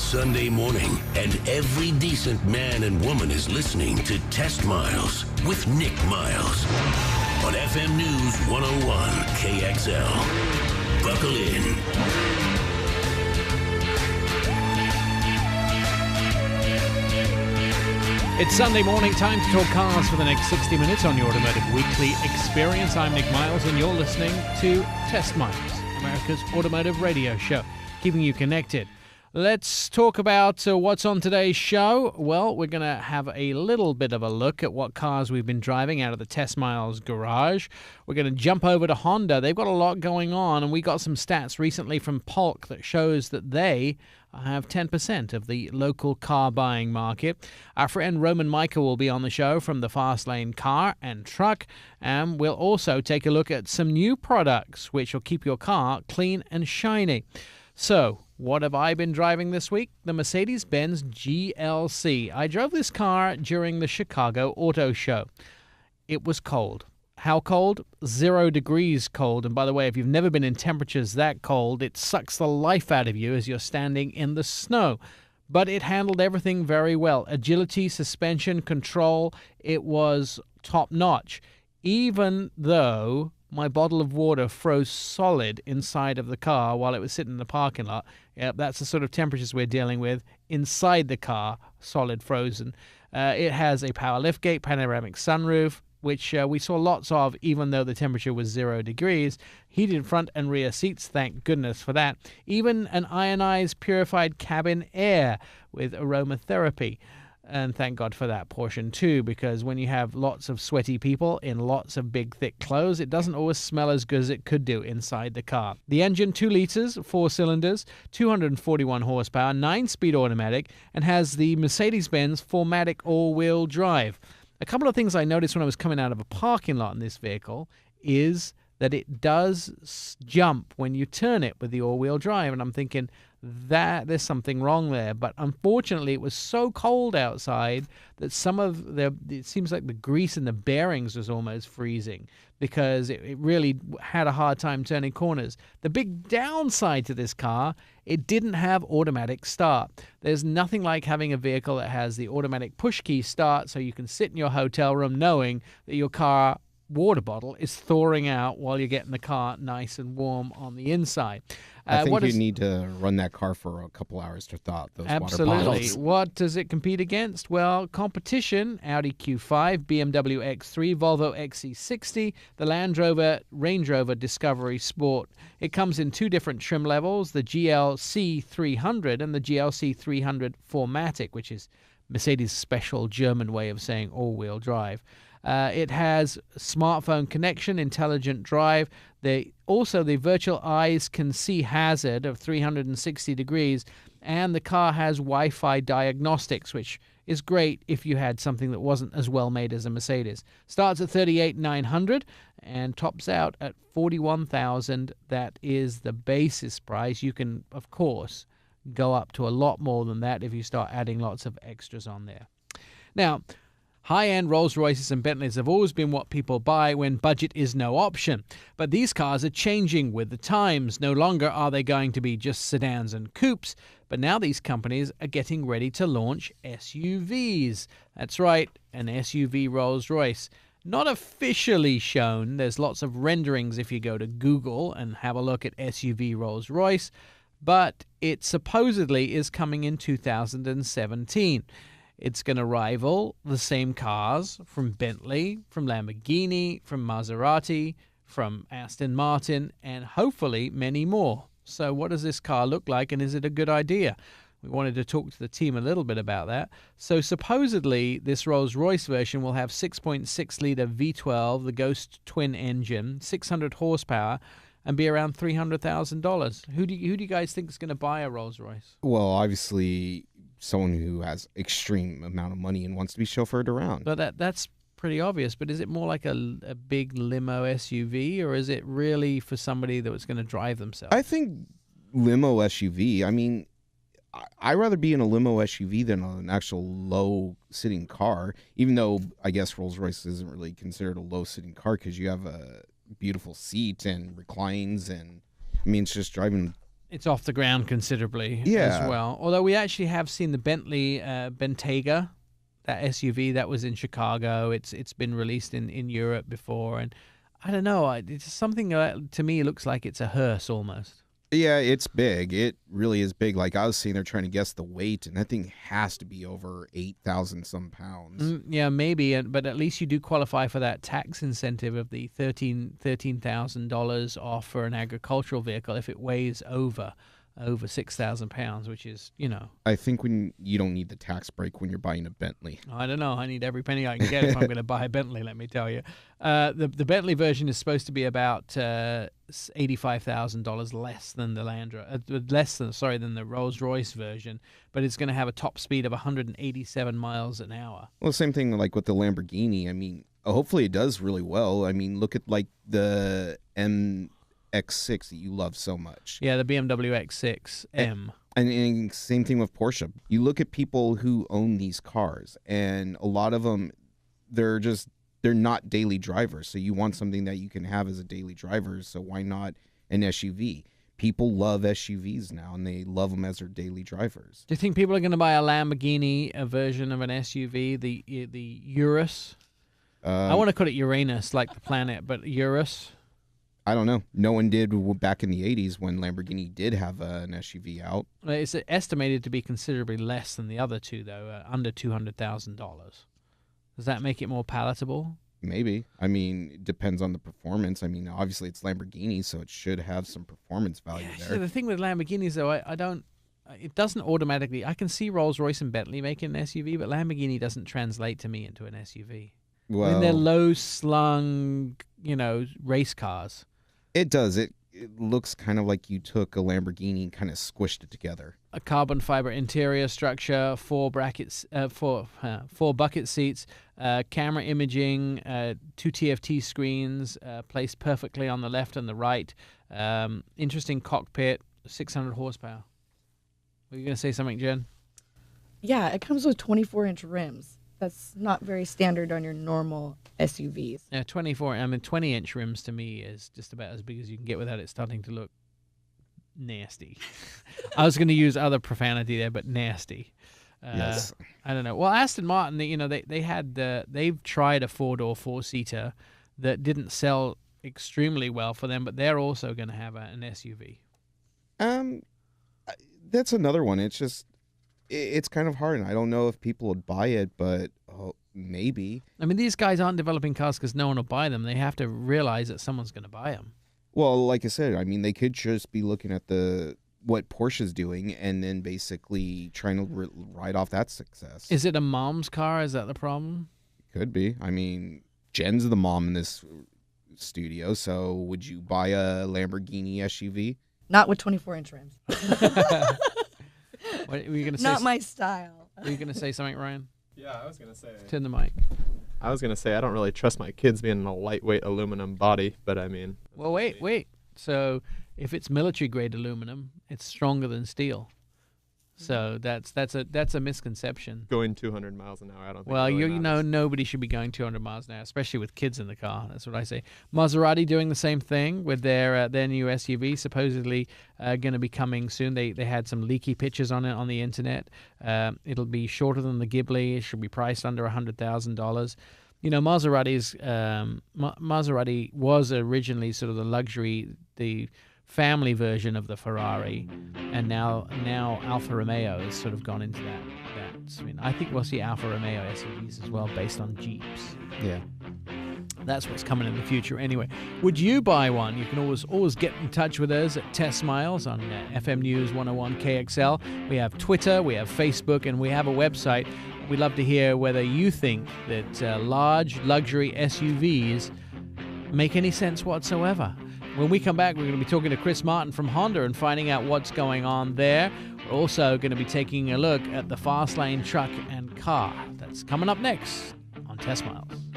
Sunday morning, and every decent man and woman is listening to Test Miles with Nick Miles on FM News 101 KXL. Buckle in. It's Sunday morning, time to talk cars for the next 60 minutes on your Automotive Weekly Experience. I'm Nick Miles, and you're listening to Test Miles, America's automotive radio show, keeping you connected. Let's talk about what's on today's show. Well, we're going to have a little bit of a look at what cars we've been driving out of the Test Miles garage. We're going to jump over to Honda. They've got a lot going on, and we got some stats recently from Polk that shows that they have 10% of the local car buying market. Our friend Roman Micah will be on the show from the Fast Lane Car and Truck, and we'll also take a look at some new products which will keep your car clean and shiny. So, what have I been driving this week? The Mercedes-Benz GLC. I drove this car during the Chicago Auto Show. It was cold. How cold? 0 degrees cold. And by the way, if you've never been in temperatures that cold, it sucks the life out of you as you're standing in the snow. But it handled everything very well. Agility, suspension, control, it was top-notch. Even though my bottle of water froze solid inside of the car while it was sitting in the parking lot. Yep, that's the sort of temperatures we're dealing with inside the car, solid frozen. It has a power liftgate, panoramic sunroof, which we saw lots of even though the temperature was 0 degrees. Heated front and rear seats, thank goodness for that. Even an ionized purified cabin air with aromatherapy. And thank God for that portion too, because when you have lots of sweaty people in lots of big, thick clothes, it doesn't always smell as good as it could do inside the car. The engine, 2 liters, 4 cylinders, 241 horsepower, 9-speed automatic, and has the Mercedes-Benz 4MATIC all-wheel drive. A couple of things I noticed when I was coming out of a parking lot in this vehicle is that it does jump when you turn it with the all-wheel drive, and I'm thinking that there's something wrong there. But unfortunately, it was so cold outside that it seems like the grease in the bearings was almost freezing because it really had a hard time turning corners. The big downside to this car, it didn't have automatic start. There's nothing like having a vehicle that has the automatic push key start so you can sit in your hotel room knowing that your car water bottle is thawing out while you're getting the car nice and warm on the inside. I think you need to run that car for a couple hours to thaw those water bottles. Absolutely. What does it compete against? Well, competition, Audi Q5, BMW X3, Volvo XC60, the Land Rover, Range Rover Discovery Sport. It comes in 2 different trim levels, the GLC 300 and the GLC 300 4MATIC, which is Mercedes' special German way of saying all-wheel drive. It has smartphone connection, intelligent drive. Also, the virtual eyes can see hazard of 360 degrees, and the car has Wi-Fi diagnostics, which is great if you had something that wasn't as well made as a Mercedes. Starts at $38,900 and tops out at $41,000. That is the basis price. You can, of course, go up to a lot more than that if you start adding lots of extras on there. Now, high-end Rolls-Royces and Bentleys have always been what people buy when budget is no option. But these cars are changing with the times. No longer are they going to be just sedans and coupes, but now these companies are getting ready to launch SUVs. That's right, an SUV Rolls-Royce. Not officially shown. There's lots of renderings if you go to Google and have a look at SUV Rolls-Royce, but it supposedly is coming in 2017. It's going to rival the same cars from Bentley, from Lamborghini, from Maserati, from Aston Martin, and hopefully many more. So what does this car look like, and is it a good idea? We wanted to talk to the team a little bit about that. So supposedly this Rolls-Royce version will have 6.6-litre V12, the Ghost twin engine, 600 horsepower, and be around $300,000. Who do you guys think is going to buy a Rolls-Royce? Well, obviously someone who has extreme amount of money and wants to be chauffeured around. But that's pretty obvious. But is it more like a big limo SUV, or is it really for somebody that was going to drive themselves? I think limo SUV. I mean, I'd rather be in a limo SUV than an actual low-sitting car, even though I guess Rolls-Royce isn't really considered a low-sitting car because you have a beautiful seat and reclines, and I mean, it's just driving It's off the ground considerably Yeah. as well. Although we actually have seen the Bentley Bentayga, that SUV that was in Chicago. It's been released in Europe before, and I don't know. It's something to me looks like it's a hearse almost. Yeah, it's big. It really is big. Like I was sitting there trying to guess the weight, and that thing has to be over 8,000 some pounds. Yeah, maybe, but at least you do qualify for that tax incentive of the $13,000 off for an agricultural vehicle if it weighs over 6,000 pounds, which is, I think when you don't need the tax break when you're buying a Bentley. I don't know. I need every penny I can get if I'm going to buy a Bentley, let me tell you. The Bentley version is supposed to be about $85,000 less than the than the Rolls-Royce version, but it's going to have a top speed of 187 miles an hour. Well, same thing like with the Lamborghini. I mean, hopefully it does really well. I mean, look at like the X6 that you love so much. Yeah, the BMW X6 M. And same thing with Porsche. You look at people who own these cars, and a lot of them, they're not daily drivers. So you want something that you can have as a daily driver. So why not an SUV? People love SUVs now, and they love them as their daily drivers. Do you think people are going to buy a Lamborghini, a version of an SUV, the Urus? I want to call it Uranus, like the planet, but Urus. I don't know. No one did back in the 80s when Lamborghini did have an SUV out. It's estimated to be considerably less than the other two, though, under $200,000. Does that make it more palatable? Maybe. I mean, it depends on the performance. I mean, obviously it's Lamborghini, so it should have some performance value there. So the thing with Lamborghinis, though, it doesn't automatically. I can see Rolls-Royce and Bentley making an SUV, but Lamborghini doesn't translate to me into an SUV. Well, I mean, they're low-slung, race cars. It does. It looks kind of like you took a Lamborghini and kind of squished it together. A carbon fiber interior structure, four bucket seats, camera imaging, 2 TFT screens placed perfectly on the left and the right. Interesting cockpit, 600 horsepower. Were you going to say something, Jen? Yeah, it comes with 24-inch rims. That's not very standard on your normal SUVs. Yeah, 20-inch rims to me is just about as big as you can get without it starting to look nasty. I was going to use other profanity there, but nasty. Yes. I don't know. Well, Aston Martin, they've tried a 4-door 4-seater that didn't sell extremely well for them, but they're also going to have an SUV. That's another one. It's just. It's kind of hard, and I don't know if people would buy it, but maybe. I mean, these guys aren't developing cars because no one will buy them. They have to realize that someone's going to buy them. Well, like I said, I mean, they could just be looking at what Porsche's doing and then basically trying to ride off that success. Is it a mom's car? Is that the problem? Could be. I mean, Jen's the mom in this studio, so would you buy a Lamborghini SUV? Not with 24-inch rims. What, were you going to say? Not my style. Were you going to say something, Ryan? Yeah, I was going to say. Turn the mic. I was going to say I don't really trust my kids being in a lightweight aluminum body, but I mean. Well, wait. So if it's military-grade aluminum, it's stronger than steel. So that's a misconception. Going 200 miles an hour, I don't think. Well, it really matters. nobody should be going 200 miles an hour, especially with kids in the car. That's what I say. Maserati doing the same thing with their new SUV, supposedly going to be coming soon. They had some leaky pictures on it on the internet. It'll be shorter than the Ghibli. It should be priced under $100,000. Maserati was originally sort of the luxury, the family version of the Ferrari, and now Alfa Romeo has sort of gone into that. I mean, I think we'll see Alfa Romeo SUVs as well, based on Jeeps. Yeah. That's what's coming in the future. Anyway, would you buy one? You can always get in touch with us at Test Miles on FM News 101 KXL. We have Twitter, we have Facebook, and we have a website. We'd love to hear whether you think that large luxury SUVs make any sense whatsoever. When we come back, we're going to be talking to Chris Martin from Honda and finding out what's going on there. We're also going to be taking a look at the fast lane truck and car. That's coming up next on Test Miles.